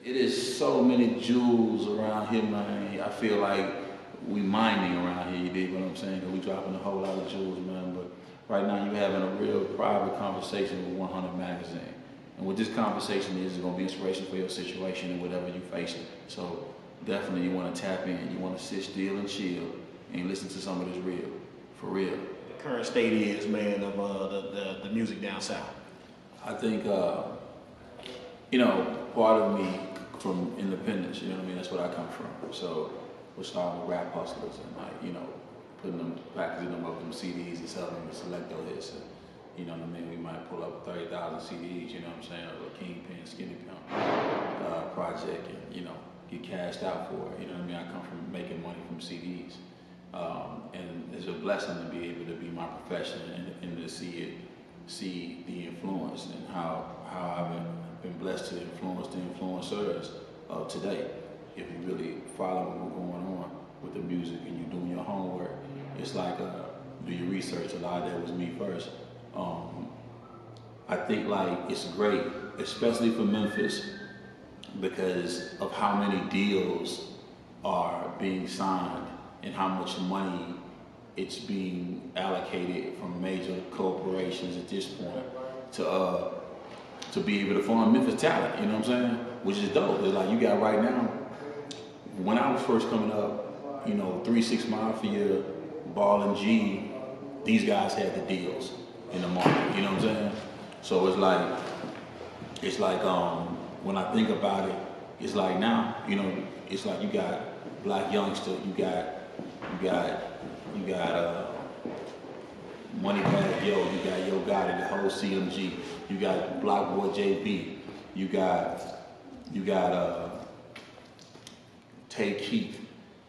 It is so many jewels around here, man. I feel like we mining around here. You dig what I'm saying? 'Cause we dropping a whole lot of jewels, man. But right now, you having a real private conversation with 100 Magazine. And what this conversation is going to be inspiration for your situation and whatever you're facing. So definitely, you want to tap in. You want to sit still and chill and listen to some of this real, for real. The current state is, man, of the music down south. I think, part of me from independence, you know what I mean? That's what I come from. So we're starting with rap hustlers and putting them, packaging them up, them CDs and selling them to Selecto hits. And, you know what I mean? We might pull up 30,000 CDs, you know what I'm saying? Or a Kingpin, Skinny Pimp project and, get cashed out for it. You know what I mean? I come from making money from CDs. And it's a blessing to be able to be my profession and to see the influence and how I've been blessed to influence the influencers of today. If you really follow what's going on with the music and you're doing your homework, it's like do your research. A lot of that was me first. I think like it's great, especially for Memphis, because of how many deals are being signed and how much money it's being allocated from major corporations at this point to be able to fund Memphis talent, you know what I'm saying? Which is dope. It's like you got right now, when I was first coming up, 3 6 Mafia, Ball and G, these guys had the deals in the market, you know what I'm saying? So it's like when I think about it, it's like now, it's like you got Black Youngster, you got Moneybagg Yo, you got Yo Gotti, the whole CMG, you got Block Boy JB, you got Tay Keith,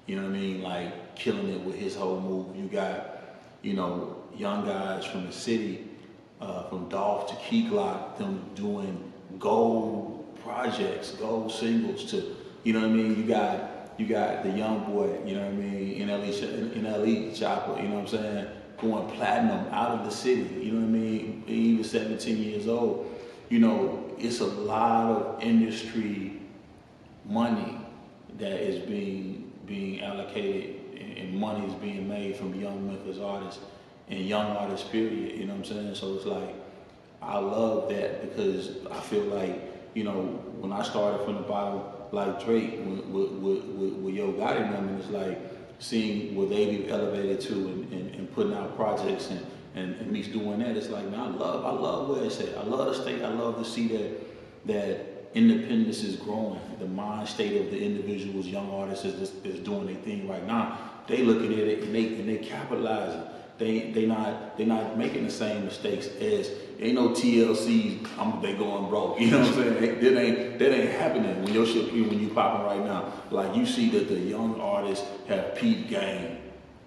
you know what I mean, like killing it with his whole move. You got, young guys from the city, from Dolph to Key Glock, them doing gold projects, gold singles to, you know what I mean? You got the young boy, you know what I mean, NLE Chopper, you know what I'm saying, going platinum out of the city, you know what I mean, he was 17 years old. It's a lot of industry money that is being allocated and money is being made from young Memphis artists and young artists, period, you know what I'm saying? So it's like, I love that because I feel like, when I started from the bottom, like Drake with Yo Gotti and them, and it's like seeing what they be elevated to and putting out projects and me doing that, it's like, man, I love where it's at. I love the state. I love to see that independence is growing. The mind state of the individuals, young artists is doing their thing right now. They looking at it and they capitalizing. They not making the same mistakes as ain't no TLCs. They going broke. You know what I'm saying? That ain't happening when your shit when you popping right now. Like you see that the young artists have peep game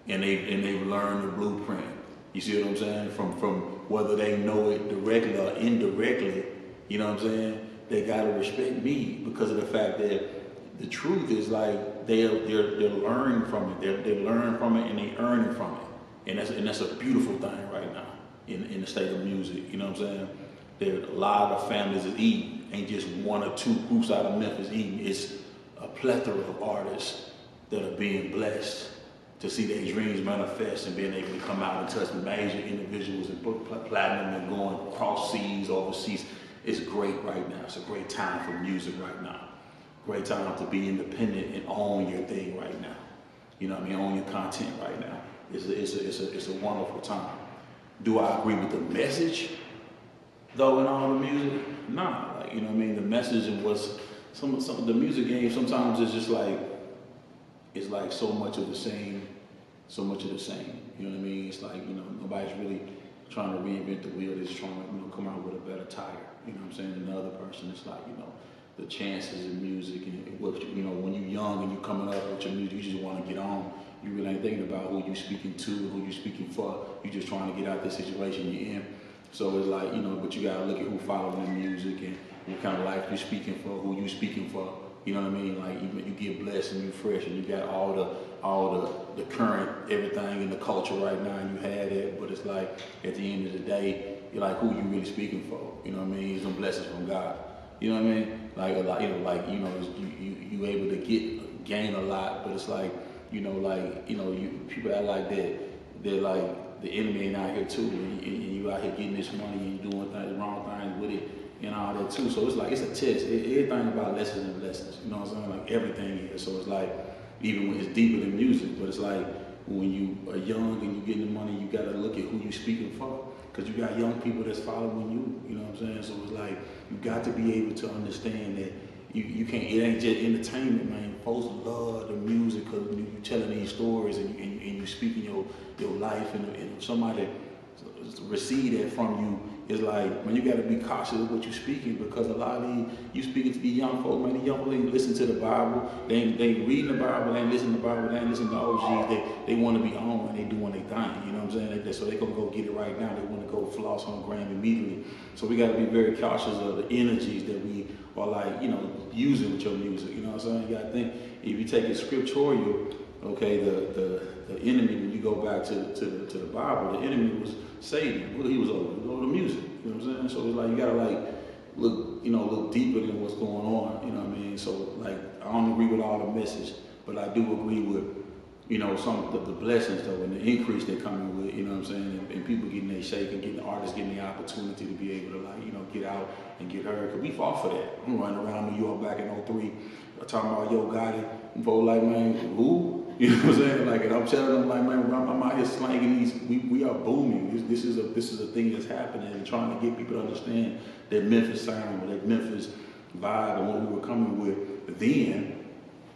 and they've learned the blueprint. You see what I'm saying? From whether they know it directly or indirectly. You know what I'm saying? They gotta respect me because of the fact that the truth is like they're learning from it. They learn from it and they earning from it. And that's a beautiful thing right now in the state of music. You know what I'm saying? There are a lot of families that eat. Ain't just one or two groups out of Memphis eating. It's a plethora of artists that are being blessed to see their dreams manifest and being able to come out and touch major individuals and put platinum and going across seas, overseas. It's great right now. It's a great time for music right now. Great time to be independent and own your thing right now. You know what I mean? Own your content right now. It's a wonderful time. Do I agree with the message, though, in all the music? Nah, like, you know what I mean? The message and what's some of the music game sometimes is just like, it's like so much of the same. You know what I mean? It's like, nobody's really trying to reinvent the wheel. They're just trying to, come out with a better tire. You know what I'm saying? And the other person, it's like, the chances in music and what, when you're young and you're coming up with your music, you just want to get on. You really ain't thinking about who you're speaking to, who you're speaking for. You're just trying to get out the situation you're in. So it's like, but you gotta look at who following the music and what kind of life you're speaking for, who you're speaking for. You know what I mean? Like you get blessed and you fresh and you got all the current everything in the culture right now and you had it, but it's like at the end of the day, you're like who you really speaking for. You know what I mean? Some blessings from God. You know what I mean? like a lot, you able to gain a lot, but it's like, people act like that. They're like the enemy ain't out here too, and you out here getting this money and you doing things, wrong things with it and all that too. So it's like it's a test. Everything about lessons and lessons. You know what I'm saying? Like everything is. So it's like even when it's deeper than music, but it's like when you are young and you getting the money, you gotta look at who you speaking for, because you got young people that's following you. You know what I'm saying? So it's like you got to be able to understand that you can't. It ain't just entertainment, man. Folks love the music because you telling these stories and you speaking your life, and if somebody receive that from you, it's like, man, you got to be cautious of what you're speaking, because a lot of you speaking to these young folk, man, these young folk ain't listen to the Bible, they reading the Bible, they ain't listening to the Bible, they ain't listening to OGs, they want to be on and they doing their thing, you know what I'm saying? So they gonna go get it right now, they want to go floss on gram immediately. So we got to be very cautious of the energies that we are like, using with your music, you know what I'm saying? You got to think, if you take it scriptural, okay, the enemy, when you go back to the Bible, the enemy was Satan. What he was over the music. You know what I'm saying? So it's like you gotta look deeper than what's going on. You know what I mean? So like I don't agree with all the message, but I do agree with some of the blessings though, and the increase they're coming with. You know what I'm saying? And people getting their shake, and getting the artists getting the opportunity to be able to get out and get heard. Cause we fought for that. I'm running around New York back in '03, talking about Yo Gotti, and folks like, man, who? You know what I'm saying? Like, and I'm telling them, like, man, I'm out here slanging these. We are booming. This is a thing that's happening, and trying to get people to understand that Memphis sound, that Memphis vibe, and what we were coming with then.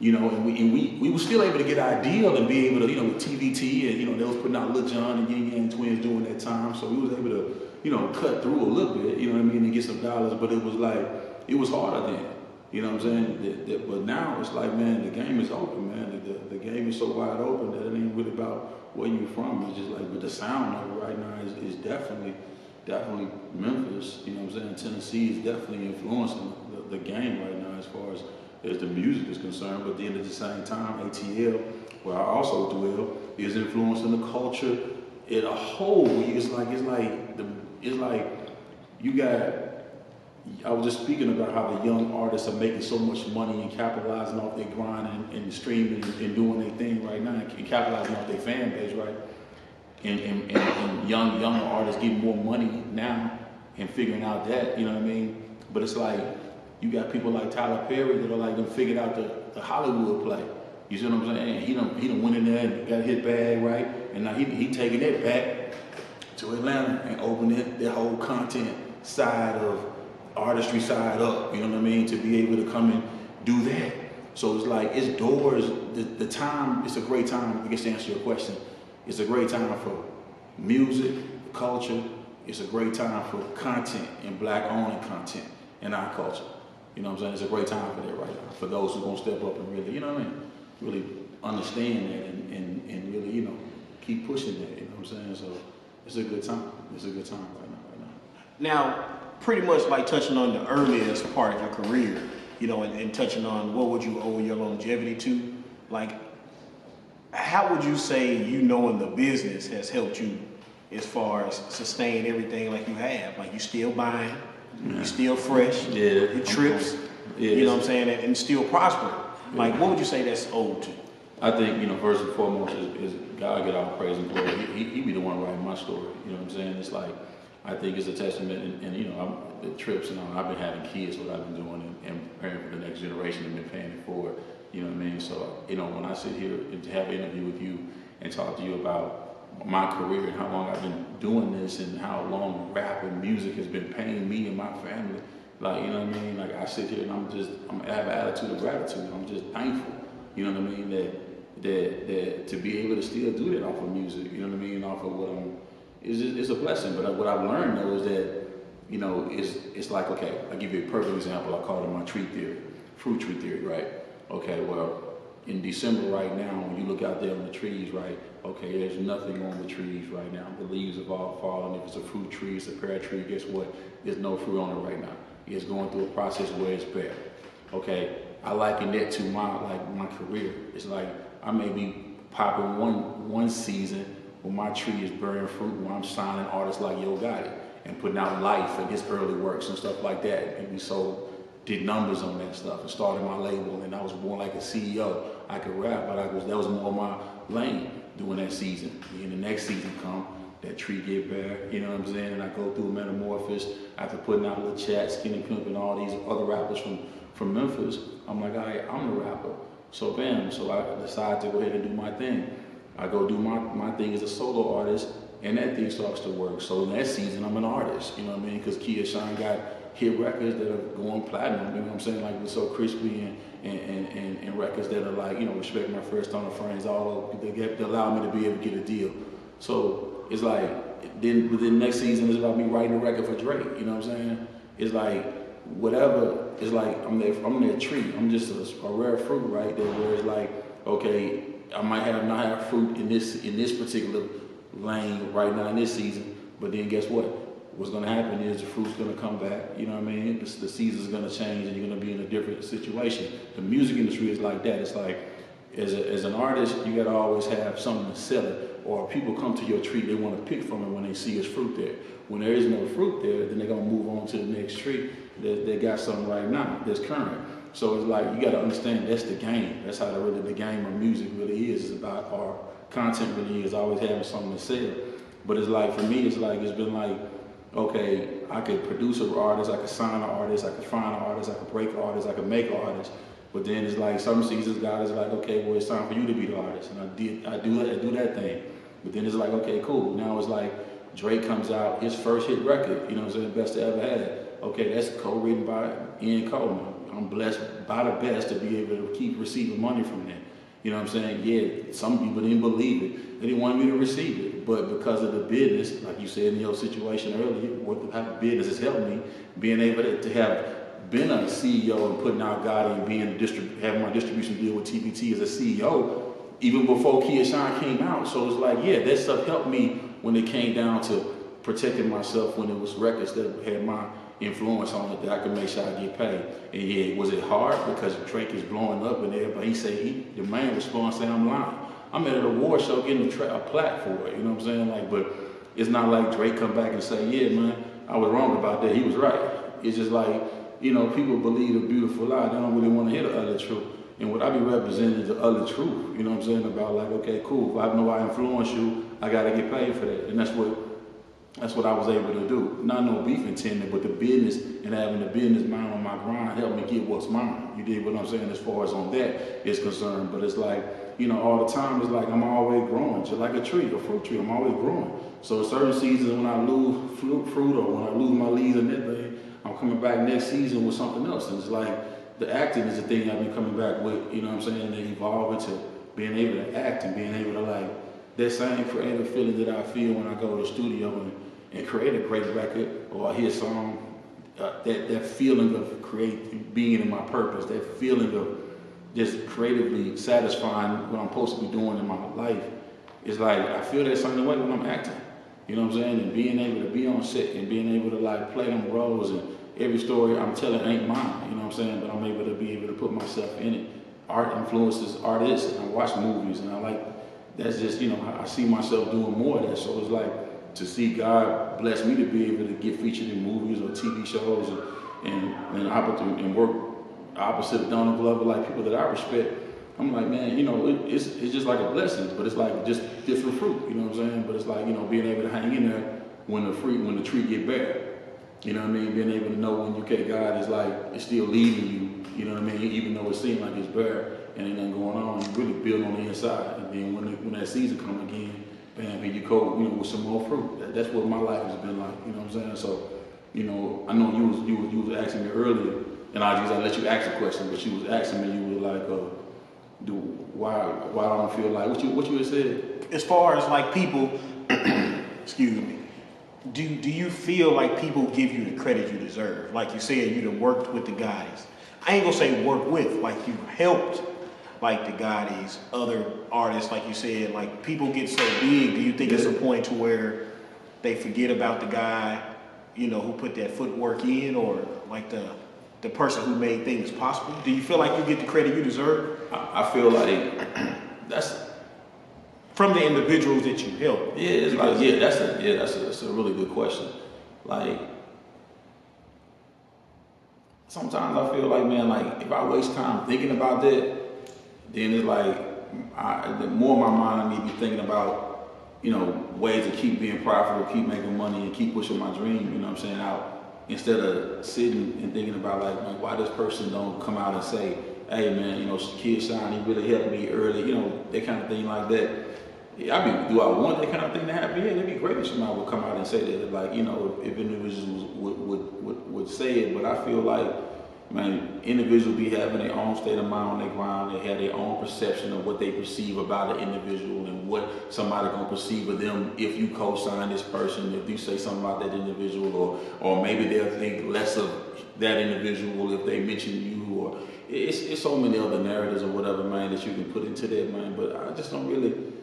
And we were still able to get Ideal and be able to, with TVT, and they was putting out Lil Jon and Ying Yang Twins during that time, so we was able to, cut through a little bit, and get some dollars. But it was like it was harder then. You know what I'm saying? But now it's like, man, the game is open, man. The game is so wide open that it ain't really about where you're from. It's just like, but the sound of it right now is definitely Memphis. You know what I'm saying? Tennessee is definitely influencing the game right now as far as the music is concerned. But then at the same time, ATL, where I also dwell, is influencing the culture in a whole. It's like you got. I was just speaking about how the young artists are making so much money and capitalizing off their grind and streaming and doing their thing right now, and capitalizing off their fan base, right? And young artists getting more money now and figuring out that, you know what I mean? But it's like you got people like Tyler Perry that are like them figured out the Hollywood play. You see what I'm saying? And he done went in there and got his bag, right? And now he taking that back to Atlanta and opening their whole content side of artistry side up, you know what I mean, to be able to come and do that. So it's like, it's doors, the time, it's a great time, I guess to answer your question, it's a great time for music, culture, it's a great time for content and black-owned content in our culture. You know what I'm saying? It's a great time for that right now, for those who are gonna step up and really, you know what I mean, really understand that and really, keep pushing that, you know what I'm saying? So it's a good time. It's a good time right now. Now, pretty much like touching on the earliest part of your career, and touching on what would you owe your longevity to, like, how would you say knowing the business has helped you as far as sustain everything like you have? Like, you still buying, you still fresh, your trips, you know what I'm saying, and still prospering. Like, what would you say that's owed to? I think, first and foremost is God get all praise and glory. He be the one writing my story, you know what I'm saying? It's like, I think it's a testament, and the trips and all. I've been having kids, what I've been doing, and preparing for the next generation, and been paying it forward. You know what I mean? So, when I sit here and have an interview with you and talk to you about my career and how long I've been doing this and how long rap and music has been paying me and my family, like, you know what I mean? Like, I sit here and I have an attitude of gratitude. I'm just thankful. You know what I mean? That to be able to still do that off of music. You know what I mean? Off of what it's a blessing. But what I've learned though is that, it's like, okay, I'll give you a perfect example. I call it my tree theory, fruit tree theory, right? Okay, well, in December right now, when you look out there on the trees, right? Okay, there's nothing on the trees right now. The leaves have all fallen. If it's a fruit tree, it's a pear tree, guess what? There's no fruit on it right now. It's going through a process where it's bare. Okay, I liken that to my career. It's like I may be popping one season when my tree is bearing fruit, when I'm signing artists like Yo Gotti and putting out Life and his early works and stuff like that. And we sold did numbers on that stuff and started my label, and I was more like a CEO. I could rap, but that was more my lane during that season. And the next season come, that tree get bare, you know what I'm saying? And I go through Metamorphosis after putting out Lil Chat, Skinny Pimp, and all these other rappers from Memphis. I'm like, all right, I'm the rapper. So bam, so I decided to go ahead and do my thing. I go do my thing as a solo artist, and that thing starts to work. So in that season, I'm an artist, you know what I mean? Because Kia Shine got hit records that are going platinum, you know what I'm saying? Like with So Crispy and records that are like, you know, Respect My First on the Frames, all of, they allow me to be able to get a deal. So it's like, then within the next season, it's about me writing a record for Drake, you know what I'm saying? It's like, whatever, it's like, I'm that tree. I'm just a rare fruit, right? There where it's like, okay, I might not have fruit in this particular lane right now in this season, but then guess what? What's gonna happen is the fruit's gonna come back, you know what I mean? The season's gonna change and you're gonna be in a different situation. The music industry is like that. It's like, as an artist, you gotta always have something to sell it, or people come to your tree, they wanna pick from it when they see it's fruit there. When there is no fruit there, then they're gonna move on to the next tree. They got something right now that's current. So it's like, you gotta understand that's the game. That's how the game of music really is. It's about our content really is always having something to sell. But it's like, for me, it's been like, okay, I could produce an artist, I could sign an artist, I could find an artist, I could break an artist, I could make an artist. But then it's like some seasons God is like, okay, well, it's time for you to be the artist. And I do that thing. But then it's like, okay, cool. Now it's like Drake comes out, his first hit record, you know what I'm saying, best I ever had. Okay, that's co-written by Ian Coleman. I'm blessed by the best to be able to keep receiving money from that. You know what I'm saying? Yeah, some people didn't believe it. They didn't want me to receive it. But because of the business, like you said in your situation earlier, what the type of business has helped me, being able to have been a CEO and putting out Gotti and having my distribution deal with TBT as a CEO, even before Kia Shine came out. So it's like, yeah, that stuff helped me when it came down to protecting myself when it was records that had my influence on it that I could make sure I get paid. And yeah, was it hard? Because Drake is blowing up and everybody, he said, the main response saying I'm lying. I'm at an award show getting a plaque for it, you know what I'm saying? Like, but it's not like Drake come back and say, yeah, man, I was wrong about that. He was right. It's just like, you know, people believe a beautiful lie. They don't really want to hear the other truth. And what I be representing is the other truth, you know what I'm saying? About like, okay, cool. If I know I influence you, I got to get paid for that. And that's what I was able to do. Not no beef intended, but the business and having the business mind on my grind helped me get what's mine. You dig what I'm saying as far as on that is concerned. But it's like, you know, all the time it's like I'm always growing, just like a tree, a fruit tree. I'm always growing. So certain seasons when I lose fruit or when I lose my leaves and that thing, I'm coming back next season with something else. And it's like the acting is the thing I've been coming back with, you know what I'm saying? And evolve into being able to act and being able to like that same creative feeling that I feel when I go to the studio and create a great record or I hear a song, that feeling of being in my purpose, that feeling of just creatively satisfying what I'm supposed to be doing in my life. It's like, I feel that same way when I'm acting. You know what I'm saying? And being able to be on set and being able to like play them roles and every story I'm telling ain't mine, you know what I'm saying? But I'm able to be able to put myself in it. Art influences artists and I watch movies and I like, that's just, you know, I see myself doing more of that. So it's like, to see God bless me to be able to get featured in movies or TV shows and work opposite of Donald Glover, like people that I respect. I'm like, man, you know, it's just like a blessing, but it's like just different fruit, you know what I'm saying? But it's like, you know, being able to hang in there when the tree get bare. You know what I mean? Being able to know when God is like, it's still leading you, you know what I mean? Even though it seems like it's bare and ain't nothing going on, you really build on the inside. And then when that season come again, bam, here you go, you know, with some more fruit. That's what my life has been like, you know what I'm saying? So, you know, I know you was asking me earlier, and I let you ask a question, but you was asking me, you were like, why I don't feel like, what you had said? As far as like people, excuse me, do you feel like people give you the credit you deserve? Like you said, you done worked with the guys. I ain't gonna say work with, like you helped like the Gottis, other artists, like you said, like people get so big, do you think it's a point to where they forget about the guy, you know, who put that footwork in, or like the person who made things possible? Do you feel like you get the credit you deserve? I feel like that's from the individuals that you help. Yeah, it's like, that's a really good question. Like, sometimes I feel like, man, like if I waste time thinking about that, then it's like the more my mind I need to be thinking about, ways to keep being profitable, keep making money, and keep pushing my dream. You know what I'm saying? Out instead of sitting and thinking about like, man, why this person don't come out and say, hey, man, Kid Shine, he really helped me early. That kind of thing like that. Yeah, do I want that kind of thing to happen? Yeah, it'd be great if somebody would come out and say that. Like, if individuals would say it, but I feel like, man, individuals be having their own state of mind on their ground. They have their own perception of what they perceive about an individual and what somebody gonna perceive of them if you co-sign this person, if you say something about that individual, or maybe they'll think less of that individual if they mention you, or it's so many other narratives or whatever, man, that you can put into that, man. But I just don't really.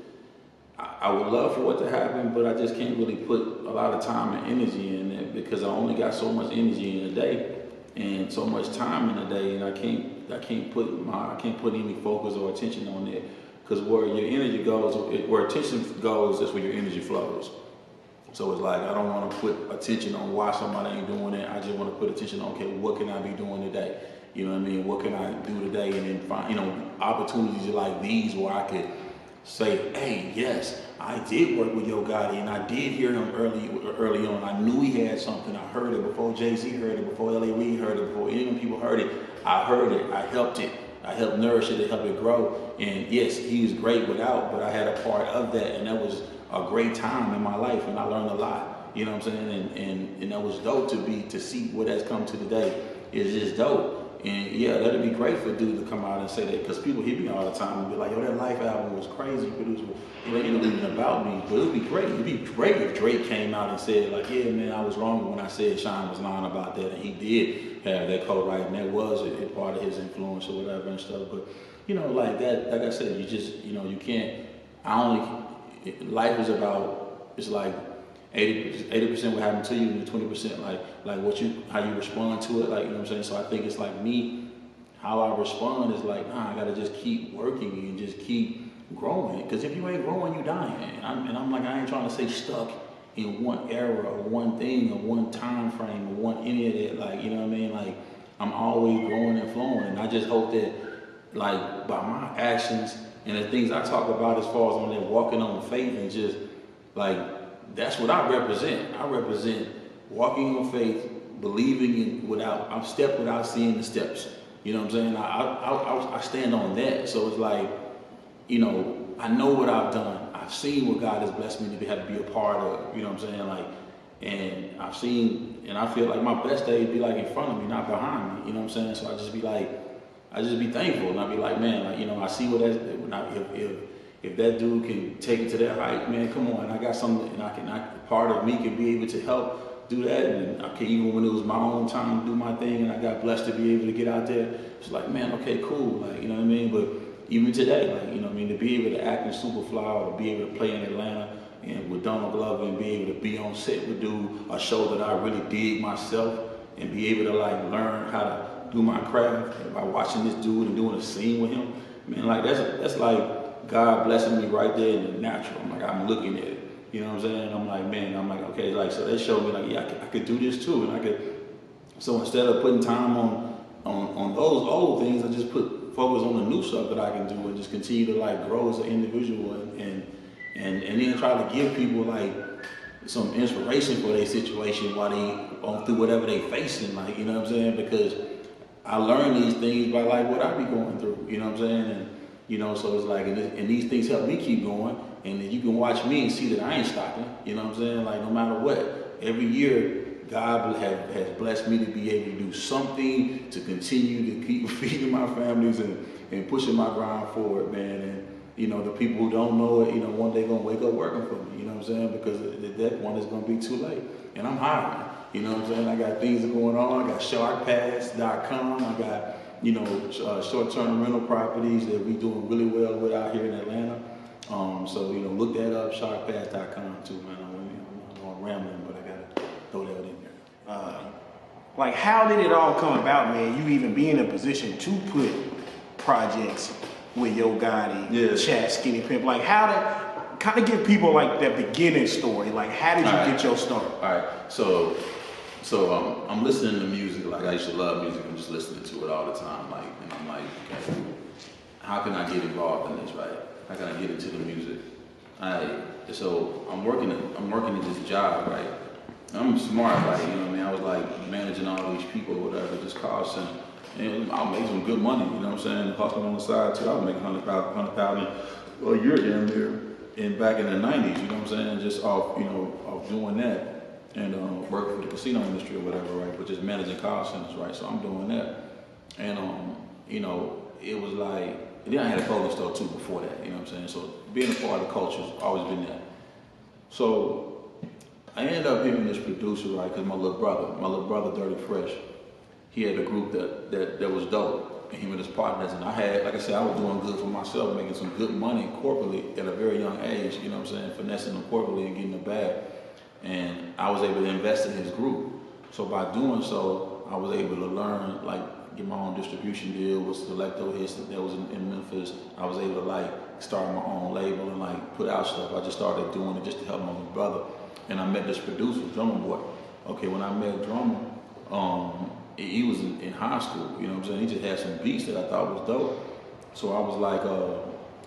I would love for what to happen, but I just can't really put a lot of time and energy in it because I only got so much energy in a day and so much time in a day, and I can't put any focus or attention on it because where your energy goes, where attention goes, that's where your energy flows. So it's like I don't want to put attention on why somebody ain't doing it. I just want to put attention on, okay, what can I be doing today? You know what I mean? What can I do today? And then find opportunities like these where I could say, hey, yes, I did work with Yo Gotti and I did hear him early on. I knew he had something. I heard it before Jay-Z heard it, before L.A. Reid heard it, before any of them people heard it. I heard it. I helped it. I helped nourish it. I helped it grow. And yes, he was great without, but I had a part of that, and that was a great time in my life, and I learned a lot. You know what I'm saying? And that was dope to see what has come to today. It's just dope. And yeah, that'd be great for dude to come out and say that, because people hit me all the time and be like, yo, that Life album was crazy, produced, it ain't even about me. But it'd be great if Drake came out and said like, yeah, man, I was wrong when I said Sean was lying about that, and he did have that co-write, and that was a part of his influence or whatever and stuff. But like that, like I said, you just you can't. Life is about, it's like 80% what happened to you, and 20% like how you respond to it, like, you know what I'm saying? So I think it's like me, how I respond is like, I gotta just keep working and just keep growing, because if you ain't growing, you dying. And I'm like, I ain't trying to stay stuck in one era or one thing or one time frame or one any of that, like, you know what I mean? Like, I'm always growing and flowing, and I just hope that, like, by my actions and the things I talk about as far as on that walking on faith, and just like, that's what I represent. I represent walking on faith, believing in I'm step without seeing the steps. You know what I'm saying? I stand on that. So it's like, I know what I've done. I've seen what God has blessed me to have to be a part of. You know what I'm saying? Like, and I've seen, and I feel like my best days be like in front of me, not behind me. You know what I'm saying? So I just be thankful, and I be like, man, like, I see what that's, if that dude can take it to that height, man, come on. I got something, and part of me can be able to help do that. And even when it was my own time to do my thing, and I got blessed to be able to get out there, it's like, man, okay, cool. Like, you know what I mean? But even today, like, you know what I mean, to be able to act in Superfly or be able to play in Atlanta and with Donald Glover and be able to be on set with dude, a show that I really dig myself, and be able to like learn how to do my craft by watching this dude and doing a scene with him, man, like that's like God blessing me right there in the natural. I'm looking at it. You know what I'm saying? I'm like, man, okay, like, so they showed me like, yeah, I could do this too. And so instead of putting time on those old things, I just focus on the new stuff that I can do and just continue to like grow as an individual and then try to give people like some inspiration for their situation while they going through whatever they facing, like, you know what I'm saying? Because I learned these things by like what I be going through, you know what I'm saying? And so it's like, and these things help me keep going. And then you can watch me and see that I ain't stopping. You know what I'm saying? Like, no matter what, every year, God has blessed me to be able to do something to continue to keep feeding my families and pushing my grind forward, man. And, the people who don't know it, one day going to wake up working for me. You know what I'm saying? Because at that point, it's going to be too late. And I'm hiring. You know what I'm saying? I got things going on. I got sharkpass.com. I got, short-term rental properties that we doing really well with out here in Atlanta. So, look that up, sharkpass.com too, man. I'm rambling, but I gotta throw that in there. Like, how did it all come about, man? You even be in a position to put projects with Yo Gotti, Chat, Skinny Pimp. Like, how did, kind of give people like that beginning story. Like, how did you get your start? All right, so I'm listening to music, like I used to love music, I'm just listening to it all the time, like, and I'm like, okay, how can I get involved in this, right? How can I get into the music? So I'm working at this job, right? I'm smart, like, you know what I mean? I was like managing all these people or whatever, just call center. And I'll make some good money, you know what I'm saying? Hustling on the side too, I was making 100,000 a year down there. And back in the 90s, you know what I'm saying? Just off, off doing that. And working for the casino industry or whatever, right? But just managing call centers, right? So I'm doing that. And, it was like, and then I had a clothing store too before that, you know what I'm saying? So being a part of the culture has always been that. So I ended up hearing this producer, right? Because my little brother, Dirty Fresh, he had a group that was dope. And him and his partners, and I had, like I said, I was doing good for myself, making some good money corporately at a very young age, you know what I'm saying? Finessing them corporately and getting the bag. And I was able to invest in his group. So by doing so, I was able to learn, like, get my own distribution deal with Selecto Hits that was in Memphis. I was able to, like, start my own label and, like, put out stuff. I just started doing it just to help my little brother. And I met this producer, Drummer Boy. Okay, when I met Drummer, he was in high school, you know what I'm saying? He just had some beats that I thought was dope. So I was like,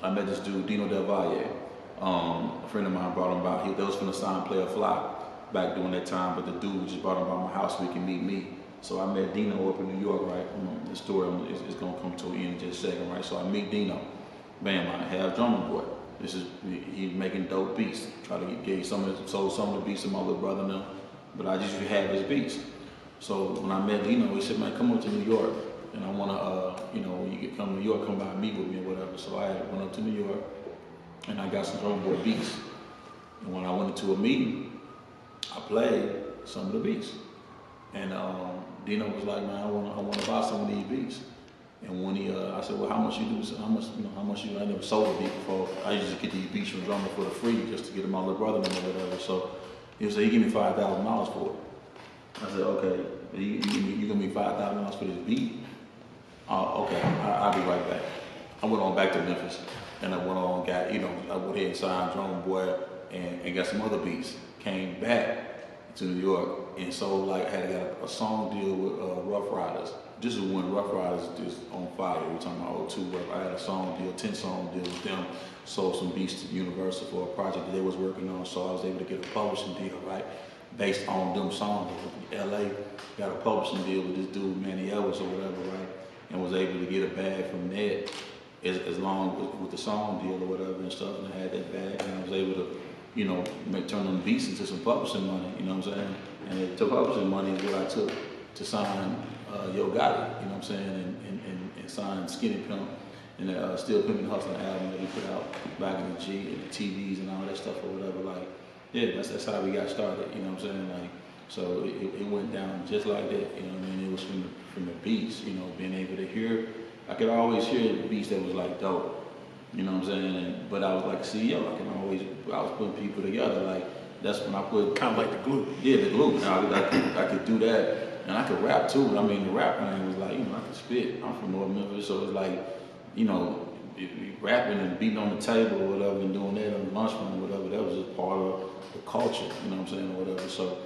I met this dude, Dino Del Valle. A friend of mine brought him by. They was finna sign Player Fly back during that time, but the dude just brought him by my house so he can meet me. So I met Dino up in New York, right? The story is gonna come to an end in just a second, right? So I meet Dino. Bam, I have Drummer Boy. He's making dope beats. Sold some of the beats to my little brother now, but I just have his beats. So when I met Dino, he said, man, come up to New York, and I wanna, when you come to New York, come by and meet with me or whatever. So I went up to New York, and I got some Drummer Boy beats. And when I went into a meeting, I played some of the beats. And Dino was like, man, I want to buy some of these beats. And when I said, well, how much you do? So how much you? I never sold a beat before. I used to get these beats from Drummer for the free just to get my little brother and whatever. So he said, he give me $5,000 for it. I said, okay, you give me $5,000 for this beat? Okay, I'll be right back. I went on back to Memphis, and I went on, I went ahead and signed Drummer Boy and got some other beats. Came back to New York, and so like I had got a song deal with Rough Riders. This is when Rough Riders is on fire. We're talking about 02. I had a song deal, 10-song deal with them. Sold some beats to Universal for a project that they was working on, so I was able to get a publishing deal, right? Based on them songs. LA got a publishing deal with this dude, Manny Ellis or whatever, right? And was able to get a bag from that as long with the song deal or whatever and stuff. And I had that bag, and I was able to, turn them beats into some publishing money, you know what I'm saying? And the publishing money is what I took to sign Yo Gotti, you know what I'm saying? And sign Skinny Pimp and Still Pimpin' Hustlin' album that we put out back in the G and the TVs and all that stuff or whatever. Like, yeah, that's how we got started, you know what I'm saying? Like, so it went down just like that, you know what I mean? It was from the beats, being able to hear. I could always hear the beats that was like dope. You know what I'm saying? But I was like CEO. I was putting people together. Like, that's when I put Kind of like the glue. Yeah, the glue. Now I could do that, and I could rap too. I mean, the rap thing was like, I could spit. I'm from North Memphis, so it's like, rapping and beating on the table or whatever, and doing that on the lunchroom or whatever. That was just part of the culture. You know what I'm saying, or whatever. So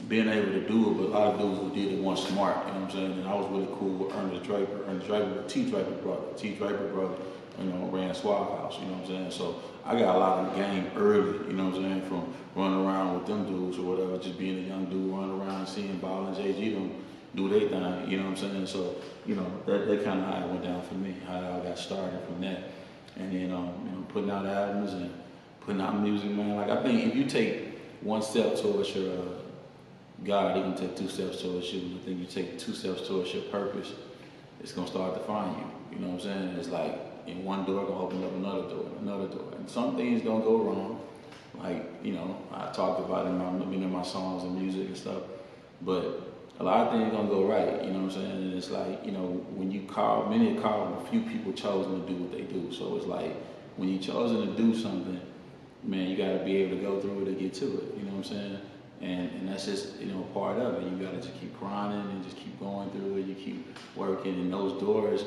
being able to do it, but a lot of dudes who did it weren't smart. You know what I'm saying? And I was really cool with Ernest Draper, T. Draper brother. Ran Suave House, you know what I'm saying? So I got a lot of the game early, you know what I'm saying, from running around with them dudes or whatever, just being a young dude running around and seeing Ball and JG them do their thing, you know what I'm saying? So, that kind of how it went down for me, how I got started from that. And then, putting out albums and putting out music, man. Like, I think if you take one step towards your God, he can take 2 steps towards you. I think you take 2 steps towards your purpose, it's going to start defining you, you know what I'm saying? It's like, in one door gonna open up another door. And some things gonna go wrong. Like, I talked about in my songs and music and stuff. But a lot of things gonna go right, you know what I'm saying? And it's like, when you call, many are called, a few people chosen to do what they do. So it's like, when you chosen to do something, man, you gotta be able to go through it to get to it, you know what I'm saying? And that's just, part of it. You gotta just keep grinding and just keep going through it. You keep working, and those doors,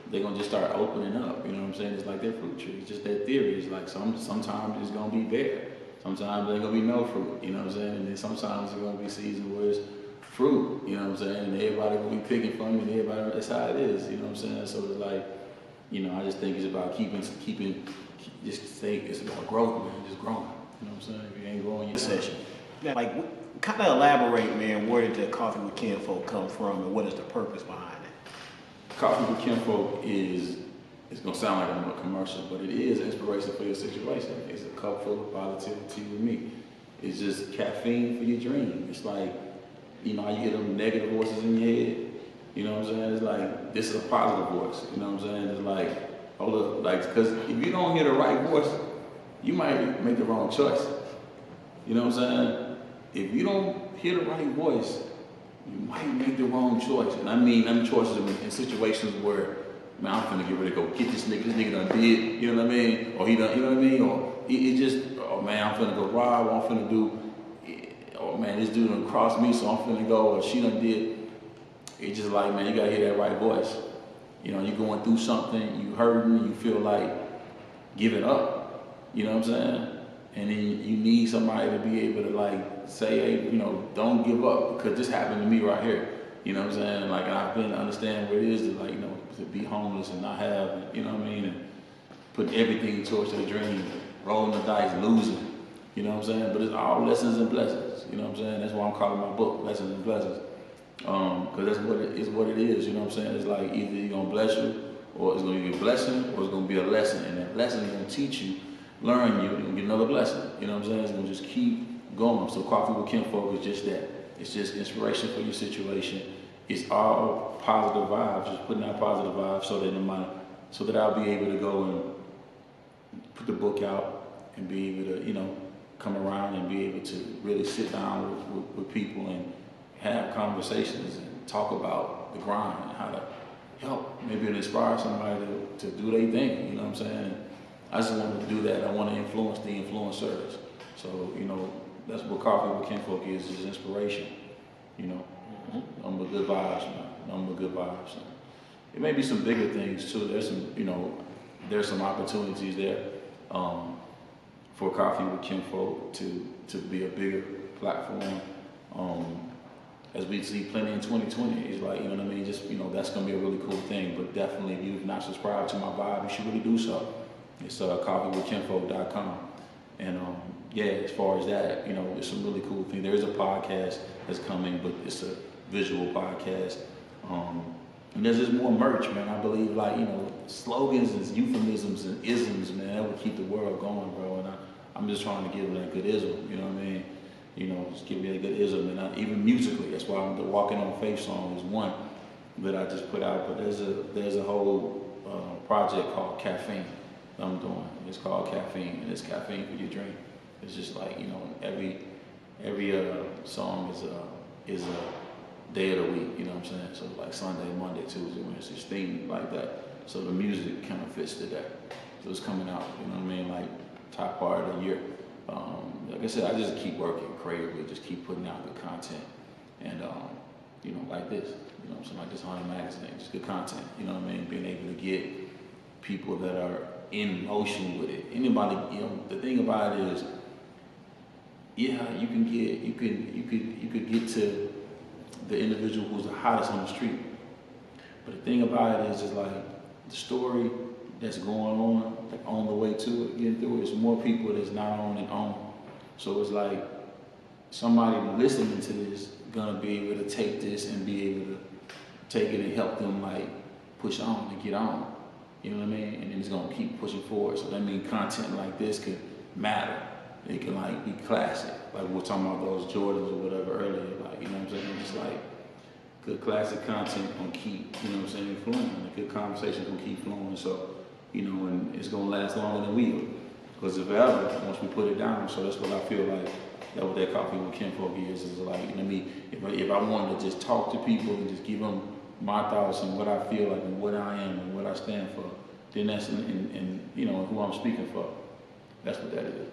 they're gonna just start opening up, you know what I'm saying? It's like that fruit tree. It's just that theory. It's like sometimes it's gonna be bare. Sometimes there's gonna be no fruit, you know what I'm saying? And then sometimes it's gonna be season where it's fruit, you know what I'm saying? And everybody will be picking from me, and everybody, that's how it is, you know what I'm saying? So it's like, you know, I just think it's about just think it's about growth, man, just growing. You know what I'm saying? If you ain't growing, you're Session. Now, like, kind of elaborate, man, where did the Coffee with Kinfolk come from, and what is the purpose behind it? Coffee with Kinfolk it's gonna sound like I'm a commercial, but it is inspiration for your situation. It's a cup full of positivity with me. It's just caffeine for your dream. It's like, you know how you hear them negative voices in your head? You know what I'm saying? It's like, this is a positive voice. You know what I'm saying? It's like, hold up, like, because if you don't hear the right voice, you might make the wrong choice. You know what I'm saying? If you don't hear the right voice, you might make the wrong choice. And I mean, them choices in situations where, man, I'm finna get ready to go get this nigga done did, you know what I mean? Or he done, you know what I mean? Or it just, oh man, I'm finna go rob, I'm finna do, oh man, this dude done crossed me, so I'm finna go, or she done did. It's just like, man, you gotta hear that right voice. You know, you're going through something, you hurting, you feel like giving up, you know what I'm saying? And then you need somebody to be able to like say, hey, you know, don't give up, because this happened to me right here. You know what I'm saying? Like, I've been to understand what it is to, like, you know, to be homeless and not have, you know what I mean? And put everything towards their dream, rolling the dice, losing. You know what I'm saying? But it's all lessons and blessings. You know what I'm saying? That's why I'm calling my book Lessons and Blessings. Because that's what it is. You know what I'm saying? It's like either you're going to bless you, or it's going to be a blessing, or it's going to be a lesson. And that lesson is going to teach you, learn you, and get another blessing. You know what I'm saying? It's going to just keep going. So Coffee with Kinfolk is just that. It's just inspiration for your situation. It's all positive vibes, just putting out positive vibes so that I'll be able to go and put the book out and be able to, you know, come around and be able to really sit down with people and have conversations and talk about the grind and how to help, maybe it'll inspire somebody to do their thing, you know what I'm saying? I just want to do that. I want to influence the influencers. So, you know, that's what Coffee with Kinfolk is inspiration, you know. Nothing but good vibes, man. Nothing but good vibes. And it may be some bigger things too. There's some, you know, there's some opportunities there for Coffee with Kinfolk to be a bigger platform. As we see plenty in 2020, it's like, you know what I mean? Just, you know, that's gonna be a really cool thing. But definitely, if you've not subscribed to my vibe, you should really do so. It's coffeewithkinfolk.com. And yeah, as far as that, you know, there's some really cool things. There is a podcast that's coming, but it's a visual podcast. And there's just more merch, man. I believe, like, you know, slogans and euphemisms and isms, man, that would keep the world going, bro. And I'm just trying to give it a good ism, you know what I mean? You know, just give me a good ism. And even musically, that's why the Walking on Faith song is one that I just put out. But there's a whole project called Caffeine that I'm doing. It's called Caffeine, and it's caffeine for your drink. It's just like, you know, every song is a day of the week, you know what I'm saying? So like Sunday, Monday, Tuesday, Wednesday, it's themed like that. So the music kind of fits to that. So it's coming out, you know what I mean? Like top part of the year. Like I said, I just keep working creatively, just keep putting out good content. And, you know, like this, you know what I'm saying? Like this Honey Magazine, just good content, you know what I mean? Being able to get people that are in motion with it. Anybody, you know, the thing about it is, yeah, you could get to the individual who's the hottest on the street. But the thing about it is just like the story that's going on the way to it, getting through it, is more people that's not on and on. So it's like somebody listening to this gonna be able to take this and be able to take it and help them like push on and get on. You know what I mean? And then it's gonna keep pushing forward. So that means content like this could matter. It can like be classic. Like we were talking about those Jordans or whatever earlier. Like, you know what I'm saying? Just like good classic content gonna keep, you know what I'm saying, flowing. And good conversation gonna keep flowing. So, you know, and it's gonna last longer than we will. Because if ever, once we put it down, so that's what I feel like that what that Coffee with Kinfolk is like, you know what I mean? If I wanted to just talk to people and just give them my thoughts and what I feel like and what I am and what I stand for, then that's in you know, who I'm speaking for. That's what that is.